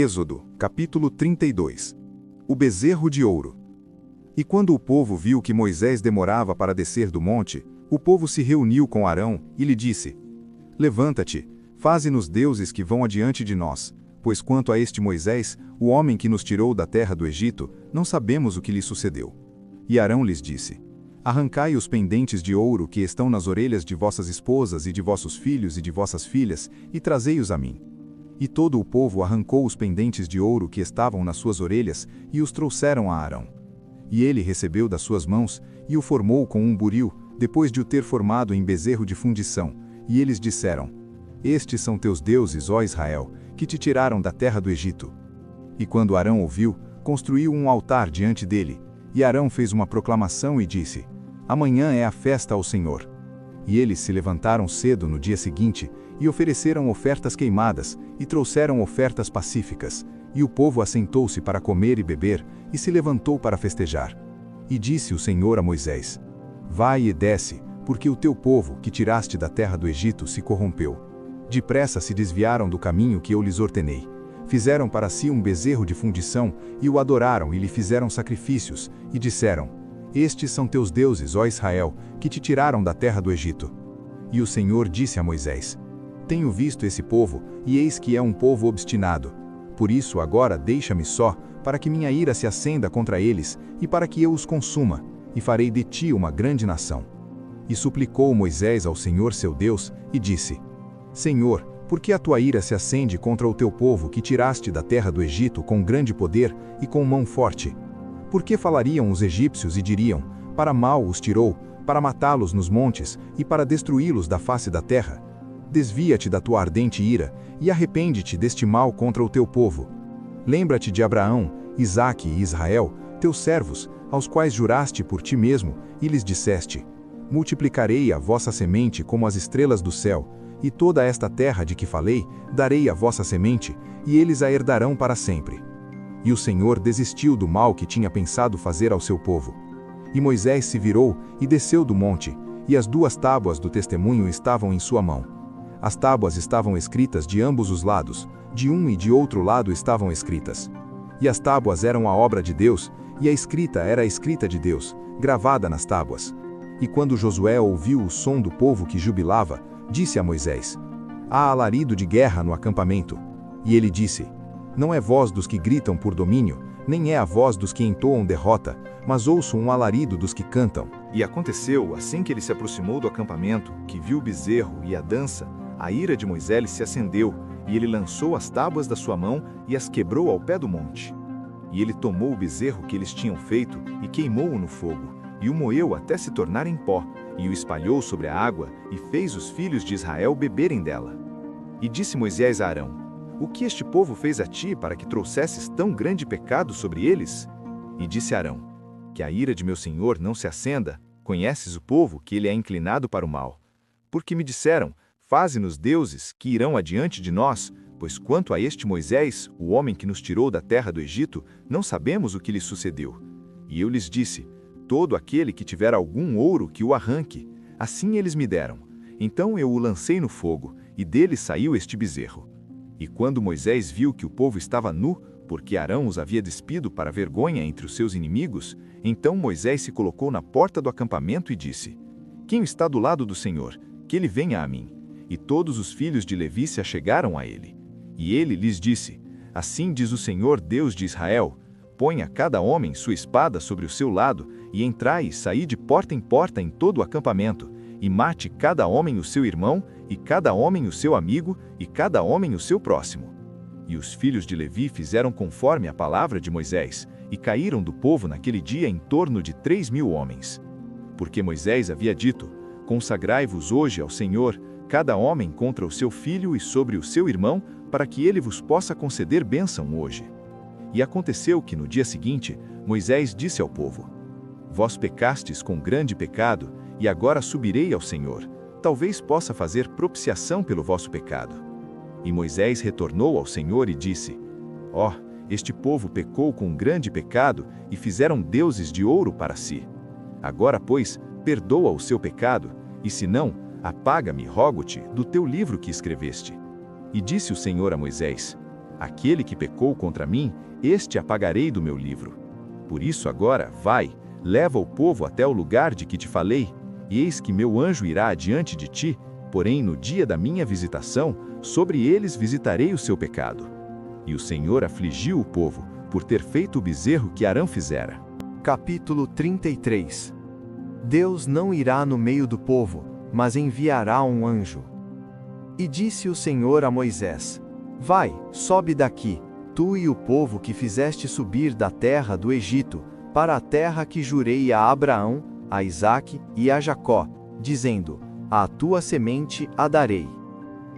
Êxodo, capítulo 32. O bezerro de ouro. E quando o povo viu que Moisés demorava para descer do monte, o povo se reuniu com Arão e lhe disse: Levanta-te, faze-nos deuses que vão adiante de nós, pois quanto a este Moisés, o homem que nos tirou da terra do Egito, não sabemos o que lhe sucedeu. E Arão lhes disse: Arrancai os pendentes de ouro que estão nas orelhas de vossas esposas e de vossos filhos e de vossas filhas, e trazei-os a mim. E todo o povo arrancou os pendentes de ouro que estavam nas suas orelhas e os trouxeram a Arão. E ele recebeu das suas mãos e o formou com um buril, depois de o ter formado em bezerro de fundição. E eles disseram: Estes são teus deuses, ó Israel, que te tiraram da terra do Egito. E quando Arão ouviu, construiu um altar diante dele. E Arão fez uma proclamação e disse: Amanhã é a festa ao Senhor. E eles se levantaram cedo no dia seguinte, e ofereceram ofertas queimadas, e trouxeram ofertas pacíficas, e o povo assentou-se para comer e beber, e se levantou para festejar. E disse o Senhor a Moisés: Vai e desce, porque o teu povo, que tiraste da terra do Egito, se corrompeu. Depressa se desviaram do caminho que eu lhes ordenei. Fizeram para si um bezerro de fundição, e o adoraram e lhe fizeram sacrifícios, e disseram: Estes são teus deuses, ó Israel, que te tiraram da terra do Egito. E o Senhor disse a Moisés: Tenho visto esse povo, e eis que é um povo obstinado. Por isso agora deixa-me só, para que minha ira se acenda contra eles, e para que eu os consuma, e farei de ti uma grande nação. E suplicou Moisés ao Senhor seu Deus, e disse: Senhor, por que a tua ira se acende contra o teu povo que tiraste da terra do Egito com grande poder e com mão forte? Por que falariam os egípcios e diriam: Para mal os tirou, para matá-los nos montes, e para destruí-los da face da terra? Desvia-te da tua ardente ira, e arrepende-te deste mal contra o teu povo. Lembra-te de Abraão, Isaque e Israel, teus servos, aos quais juraste por ti mesmo, e lhes disseste: Multiplicarei a vossa semente como as estrelas do céu, e toda esta terra de que falei, darei a vossa semente, e eles a herdarão para sempre. E o Senhor desistiu do mal que tinha pensado fazer ao seu povo. E Moisés se virou e desceu do monte, e as 2 tábuas do testemunho estavam em sua mão. As tábuas estavam escritas de ambos os lados, de um e de outro lado estavam escritas. E as tábuas eram a obra de Deus, e a escrita era a escrita de Deus, gravada nas tábuas. E quando Josué ouviu o som do povo que jubilava, disse a Moisés: Há alarido de guerra no acampamento. E ele disse: Não é voz dos que gritam por domínio, nem é a voz dos que entoam derrota, mas ouço um alarido dos que cantam. E aconteceu, assim que ele se aproximou do acampamento, que viu o bezerro e a dança, a ira de Moisés se acendeu, e ele lançou as tábuas da sua mão e as quebrou ao pé do monte. E ele tomou o bezerro que eles tinham feito e queimou-o no fogo, e o moeu até se tornar em pó, e o espalhou sobre a água, e fez os filhos de Israel beberem dela. E disse Moisés a Arão: O que este povo fez a ti para que trouxesses tão grande pecado sobre eles? E disse Arão: Que a ira de meu senhor não se acenda, conheces o povo, que ele é inclinado para o mal. Porque me disseram: Faze-nos deuses, que irão adiante de nós, pois quanto a este Moisés, o homem que nos tirou da terra do Egito, não sabemos o que lhe sucedeu. E eu lhes disse: Todo aquele que tiver algum ouro que o arranque. Assim eles me deram. Então eu o lancei no fogo, e dele saiu este bezerro. E quando Moisés viu que o povo estava nu, porque Arão os havia despido para vergonha entre os seus inimigos, então Moisés se colocou na porta do acampamento e disse: Quem está do lado do Senhor, que ele venha a mim. E todos os filhos de Levi se achegaram a ele. E ele lhes disse: Assim diz o Senhor Deus de Israel: Ponha cada homem sua espada sobre o seu lado, e entrai e saí de porta em todo o acampamento, e mate cada homem o seu irmão, e cada homem o seu amigo, e cada homem o seu próximo. E os filhos de Levi fizeram conforme a palavra de Moisés, e caíram do povo naquele dia em torno de 3.000 homens. Porque Moisés havia dito: Consagrai-vos hoje ao Senhor, cada homem contra o seu filho e sobre o seu irmão, para que ele vos possa conceder bênção hoje. E aconteceu que no dia seguinte, Moisés disse ao povo: Vós pecastes com grande pecado, e agora subirei ao Senhor, talvez possa fazer propiciação pelo vosso pecado. E Moisés retornou ao Senhor e disse: Ó, este povo pecou com grande pecado, e fizeram deuses de ouro para si. Agora, pois, perdoa o seu pecado, e se não, apaga-me, rogo-te, do teu livro que escreveste. E disse o Senhor a Moisés: Aquele que pecou contra mim, este apagarei do meu livro. Por isso agora, vai, leva o povo até o lugar de que te falei, e eis que meu anjo irá adiante de ti, porém no dia da minha visitação, sobre eles visitarei o seu pecado. E o Senhor afligiu o povo, por ter feito o bezerro que Arão fizera. Capítulo 33. Deus não irá no meio do povo, mas enviará um anjo. E disse o Senhor a Moisés: Vai, sobe daqui, tu e o povo que fizeste subir da terra do Egito, para a terra que jurei a Abraão, a Isaque e a Jacó, dizendo: À tua semente a darei.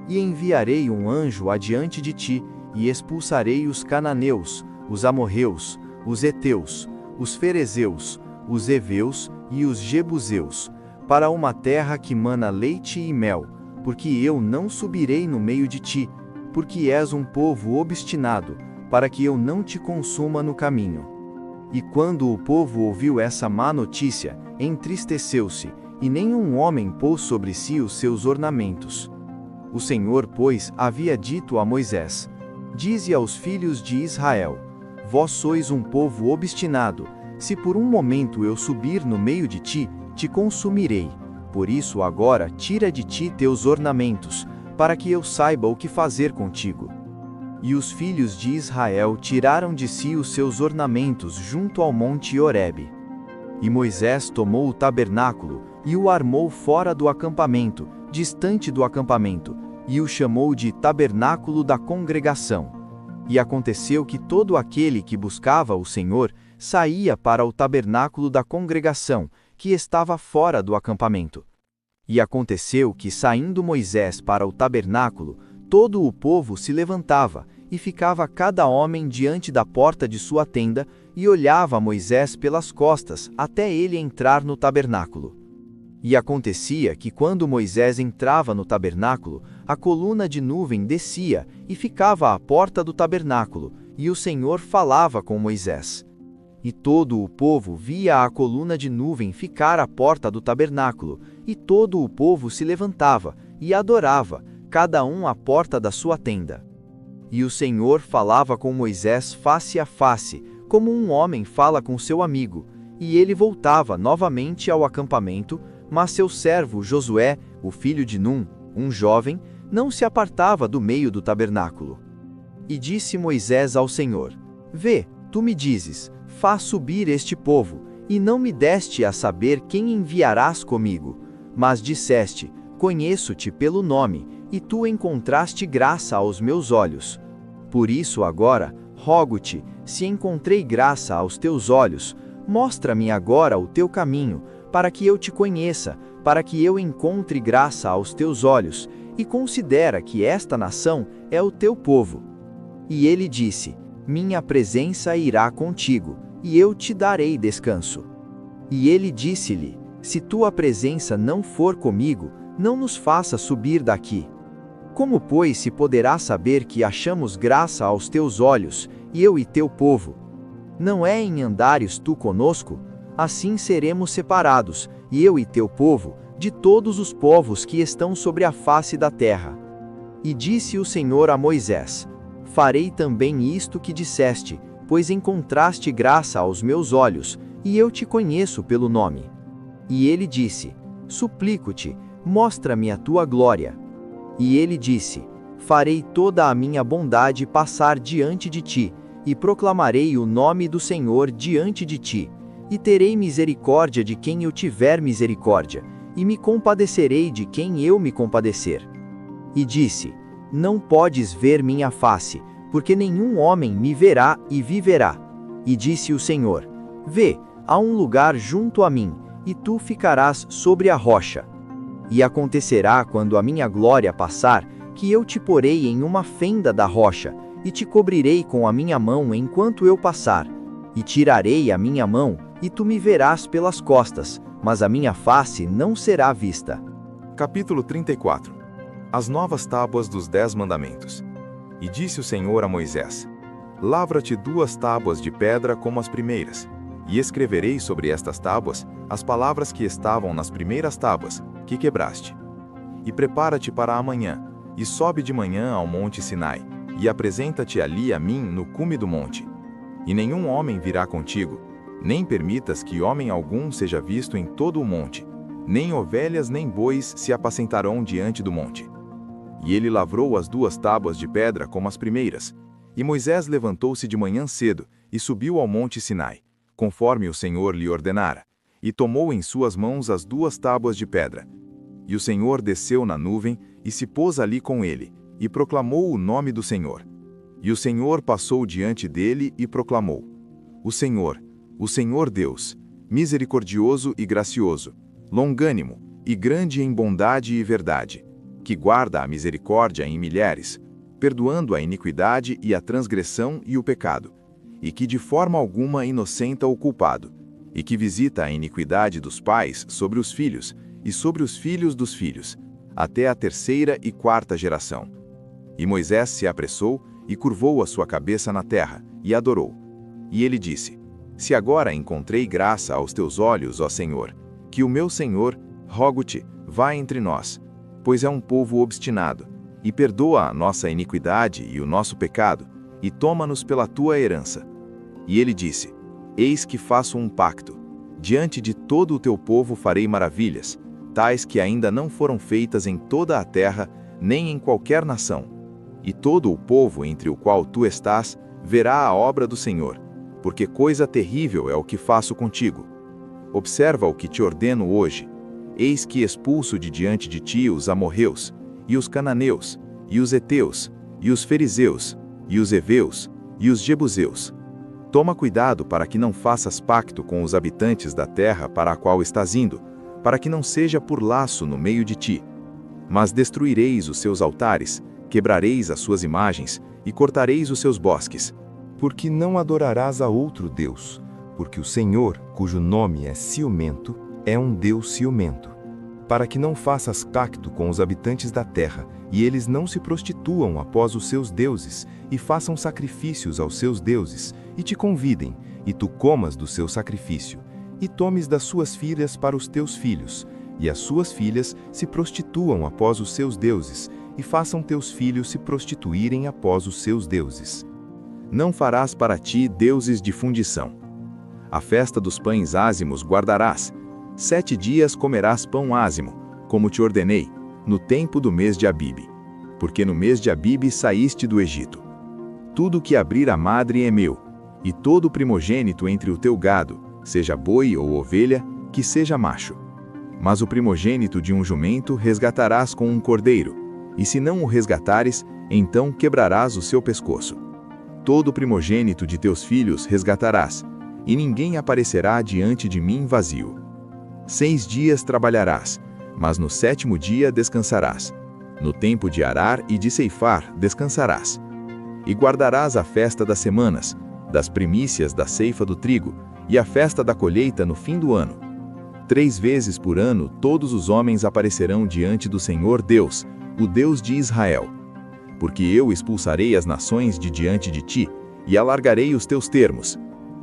E enviarei um anjo adiante de ti, e expulsarei os cananeus, os amorreus, os heteus, os ferezeus, os heveus e os jebuseus, para uma terra que mana leite e mel, porque eu não subirei no meio de ti, porque és um povo obstinado, para que eu não te consuma no caminho. E quando o povo ouviu essa má notícia, entristeceu-se, e nenhum homem pôs sobre si os seus ornamentos. O Senhor, pois, havia dito a Moisés: Dize aos filhos de Israel: Vós sois um povo obstinado, se por um momento eu subir no meio de ti, te consumirei. Por isso agora tira de ti teus ornamentos, para que eu saiba o que fazer contigo. E os filhos de Israel tiraram de si os seus ornamentos junto ao monte Horebe. E Moisés tomou o tabernáculo, e o armou fora do acampamento, distante do acampamento, e o chamou de Tabernáculo da Congregação. E aconteceu que todo aquele que buscava o Senhor saía para o tabernáculo da congregação, que estava fora do acampamento. E aconteceu que, saindo Moisés para o tabernáculo, todo o povo se levantava, e ficava cada homem diante da porta de sua tenda, e olhava Moisés pelas costas, até ele entrar no tabernáculo. E acontecia que, quando Moisés entrava no tabernáculo, a coluna de nuvem descia, e ficava à porta do tabernáculo, e o Senhor falava com Moisés. E todo o povo via a coluna de nuvem ficar à porta do tabernáculo, e todo o povo se levantava, e adorava, cada um à porta da sua tenda. E o Senhor falava com Moisés face a face, como um homem fala com seu amigo, e ele voltava novamente ao acampamento, mas seu servo Josué, o filho de Num, um jovem, não se apartava do meio do tabernáculo. E disse Moisés ao Senhor: Vê, tu me dizes: Faz subir este povo, e não me deste a saber quem enviarás comigo. Mas disseste: Conheço-te pelo nome, e tu encontraste graça aos meus olhos. Por isso agora, rogo-te, se encontrei graça aos teus olhos, mostra-me agora o teu caminho, para que eu te conheça, para que eu encontre graça aos teus olhos, e considera que esta nação é o teu povo. E ele disse: Minha presença irá contigo, e eu te darei descanso. E ele disse-lhe: Se tua presença não for comigo, não nos faça subir daqui. Como, pois, se poderá saber que achamos graça aos teus olhos, eu e teu povo? Não é em andares tu conosco? Assim seremos separados, eu e teu povo, de todos os povos que estão sobre a face da terra. E disse o Senhor a Moisés: Farei também isto que disseste, pois encontraste graça aos meus olhos, e eu te conheço pelo nome. E ele disse: Suplico-te, mostra-me a tua glória. E ele disse: Farei toda a minha bondade passar diante de ti, e proclamarei o nome do Senhor diante de ti, e terei misericórdia de quem eu tiver misericórdia, e me compadecerei de quem eu me compadecer. E disse: Não podes ver minha face, porque nenhum homem me verá e viverá. E disse o Senhor: Vê, há um lugar junto a mim, e tu ficarás sobre a rocha. E acontecerá, quando a minha glória passar, que eu te porei em uma fenda da rocha, e te cobrirei com a minha mão enquanto eu passar. E tirarei a minha mão, e tu me verás pelas costas, mas a minha face não será vista. Capítulo 34. As novas tábuas dos 10 mandamentos. E disse o Senhor a Moisés: Lavra-te 2 tábuas de pedra como as primeiras, e escreverei sobre estas tábuas as palavras que estavam nas primeiras tábuas, que quebraste. E prepara-te para amanhã, e sobe de manhã ao monte Sinai, e apresenta-te ali a mim no cume do monte. E nenhum homem virá contigo, nem permitas que homem algum seja visto em todo o monte, nem ovelhas nem bois se apacentarão diante do monte. E ele lavrou as 2 tábuas de pedra como as primeiras. E Moisés levantou-se de manhã cedo e subiu ao monte Sinai, conforme o Senhor lhe ordenara, e tomou em suas mãos as 2 tábuas de pedra. E o Senhor desceu na nuvem e se pôs ali com ele, e proclamou o nome do Senhor. E o Senhor passou diante dele e proclamou: o Senhor Deus, misericordioso e gracioso, longânimo e grande em bondade e verdade, que guarda a misericórdia em milhares, perdoando a iniquidade e a transgressão e o pecado, e que de forma alguma inocenta o culpado, e que visita a iniquidade dos pais sobre os filhos e sobre os filhos dos filhos, até a 3ª e 4ª geração. E Moisés se apressou e curvou a sua cabeça na terra, e adorou. E ele disse: se agora encontrei graça aos teus olhos, ó Senhor, que o meu Senhor, rogo-te, vá entre nós, pois é um povo obstinado, e perdoa a nossa iniquidade e o nosso pecado, e toma-nos pela tua herança. E ele disse: eis que faço um pacto, diante de todo o teu povo farei maravilhas, tais que ainda não foram feitas em toda a terra, nem em qualquer nação. E todo o povo entre o qual tu estás verá a obra do Senhor, porque coisa terrível é o que faço contigo. Observa o que te ordeno hoje. Eis que expulso de diante de ti os amorreus, e os cananeus, e os heteus, e os fariseus, e os heveus, e os jebuseus. Toma cuidado para que não faças pacto com os habitantes da terra para a qual estás indo, para que não seja por laço no meio de ti. Mas destruireis os seus altares, quebrareis as suas imagens, e cortareis os seus bosques. Porque não adorarás a outro Deus, porque o Senhor, cujo nome é ciumento, é um Deus ciumento. Para que não faças pacto com os habitantes da terra, e eles não se prostituam após os seus deuses, e façam sacrifícios aos seus deuses, e te convidem, e tu comas do seu sacrifício, e tomes das suas filhas para os teus filhos, e as suas filhas se prostituam após os seus deuses, e façam teus filhos se prostituírem após os seus deuses. Não farás para ti deuses de fundição. A festa dos pães ázimos guardarás. 7 dias comerás pão ázimo, como te ordenei, no tempo do mês de Abibe. Porque no mês de Abibe saíste do Egito. Tudo que abrir a madre é meu, e todo primogênito entre o teu gado, seja boi ou ovelha, que seja macho. Mas o primogênito de um jumento resgatarás com um cordeiro, e se não o resgatares, então quebrarás o seu pescoço. Todo primogênito de teus filhos resgatarás, e ninguém aparecerá diante de mim vazio. 6 dias trabalharás, mas no 7º dia descansarás. No tempo de arar e de ceifar descansarás. E guardarás a festa das semanas, das primícias da ceifa do trigo, e a festa da colheita no fim do ano. 3 vezes por ano todos os homens aparecerão diante do Senhor Deus, o Deus de Israel. Porque eu expulsarei as nações de diante de ti, e alargarei os teus termos.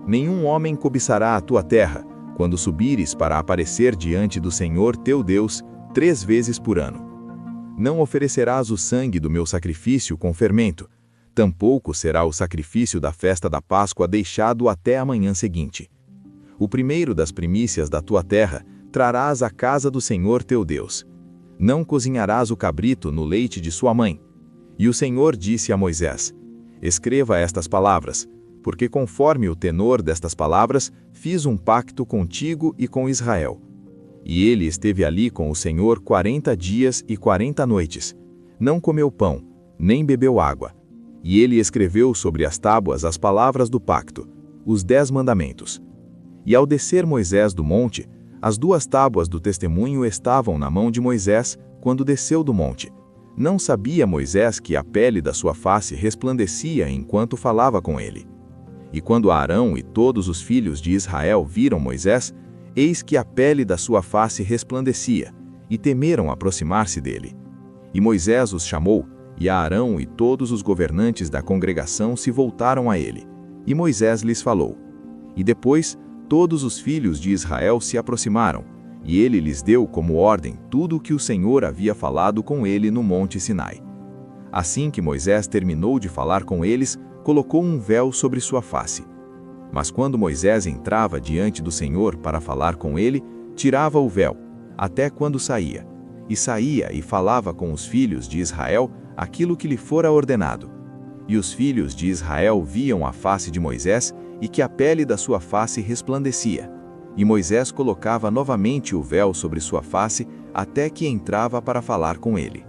Nenhum homem cobiçará a tua terra, quando subires para aparecer diante do Senhor teu Deus, 3 vezes por ano. Não oferecerás o sangue do meu sacrifício com fermento, tampouco será o sacrifício da festa da Páscoa deixado até a manhã seguinte. O primeiro das primícias da tua terra trarás à casa do Senhor teu Deus. Não cozinharás o cabrito no leite de sua mãe. E o Senhor disse a Moisés: escreva estas palavras, porque conforme o tenor destas palavras, fiz um pacto contigo e com Israel. E ele esteve ali com o Senhor 40 dias e 40 noites. Não comeu pão, nem bebeu água. E ele escreveu sobre as tábuas as palavras do pacto, os 10 mandamentos. E ao descer Moisés do monte, as 2 tábuas do testemunho estavam na mão de Moisés quando desceu do monte. Não sabia Moisés que a pele da sua face resplandecia enquanto falava com ele. E quando Arão e todos os filhos de Israel viram Moisés, eis que a pele da sua face resplandecia, e temeram aproximar-se dele. E Moisés os chamou, e Arão e todos os governantes da congregação se voltaram a ele. E Moisés lhes falou. E depois, todos os filhos de Israel se aproximaram, e ele lhes deu como ordem tudo o que o Senhor havia falado com ele no monte Sinai. Assim que Moisés terminou de falar com eles, colocou um véu sobre sua face. Mas quando Moisés entrava diante do Senhor para falar com ele, tirava o véu, até quando saía. E saía e falava com os filhos de Israel aquilo que lhe fora ordenado. E os filhos de Israel viam a face de Moisés e que a pele da sua face resplandecia. E Moisés colocava novamente o véu sobre sua face até que entrava para falar com ele.